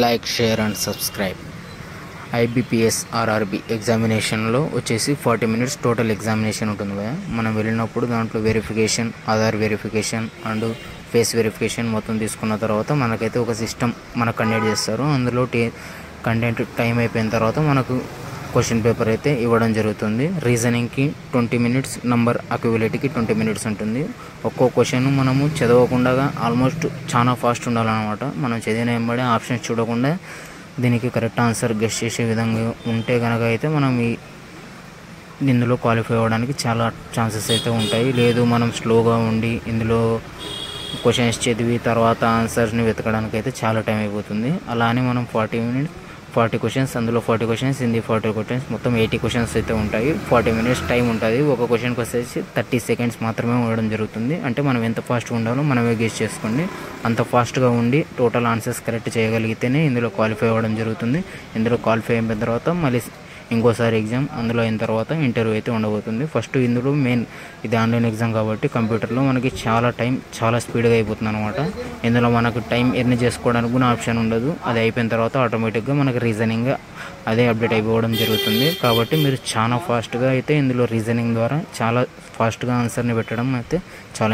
like, share and subscribe. IBPS RRB ఎగ్జామినేషన్లో వచ్చేసి 40 minutes total examination ఉంటుంది కదా. మనం వెళ్ళినప్పుడు దాంట్లో verification, Aadhaar verification and face verification మొత్తం తీసుకున్న తర్వాత మనకైతే ఒక సిస్టమ్ మనకు కండక్ట్ చేస్తారు. అందులో కంటెంట్ టైం అయిపోయిన తర్వాత మనకు క్వశ్చన్ పేపర్ అయితే ఇవ్వడం జరుగుతుంది. రీజనింగ్కి 20 minutes, నంబర్ అక్యుబిలిటీకి 20 minutes ఉంటుంది. ఒక్కో క్వశ్చన్ మనము చదవకుండా ఆల్మోస్ట్ చాలా ఫాస్ట్ ఉండాలన్నమాట. మనం చదివిన వెంబడే ఆప్షన్స్ చూడకుండా దీనికి కరెక్ట్ ఆన్సర్ గెస్ చేసే విధంగా ఉంటే కనుక అయితే మనం ఇందులో క్వాలిఫై అవ్వడానికి చాలా ఛాన్సెస్ అయితే ఉంటాయి. లేదు మనం స్లోగా ఉండి ఇందులో క్వశ్చన్స్ చదివి తర్వాత ఆన్సర్స్ని వెతకడానికి అయితే చాలా టైం అయిపోతుంది. అలా అని మనం 40 questions, అందులో 40 questions, హిందీ 40 questions, మొత్తం 80 questions అయితే ఉంటాయి. 40 minutes టైం ఉంటుంది. ఒక క్వశ్చన్కి వచ్చేసి 30 seconds మాత్రమే ఉండడం జరుగుతుంది. అంటే మనం ఎంత ఫాస్ట్గా ఉండాలో మనమే గెస్ చేసుకోండి. అంత ఫాస్ట్గా ఉండి టోటల్ ఆన్సర్స్ కరెక్ట్ చేయగలిగితేనే ఇందులో క్వాలిఫై అవ్వడం జరుగుతుంది. ఇందులో క్వాలిఫై అయిన తర్వాత మళ్ళీ ఇంకోసారి ఎగ్జామ్, అందులో అయిన తర్వాత ఇంటర్వ్యూ అయితే ఉండబోతుంది. ఫస్ట్ ఇందులో మెయిన్ ఇది ఆన్లైన్ ఎగ్జామ్ కాబట్టి కంప్యూటర్లో మనకి చాలా స్పీడ్గా అయిపోతుంది అనమాట. ఇందులో మనకు టైం ఎర్న్ చేసుకోవడానికి కూడా ఆప్షన్ ఉండదు. అది అయిపోయిన తర్వాత ఆటోమేటిక్గా మనకు రీజనింగ్ అదే అప్డేట్ అయిపోవడం జరుగుతుంది. కాబట్టి మీరు చాలా ఫాస్ట్గా అయితే ఇందులో రీజనింగ్ ద్వారా చాలా ఫాస్ట్గా ఆన్సర్ని పెట్టడం అయితే చాలా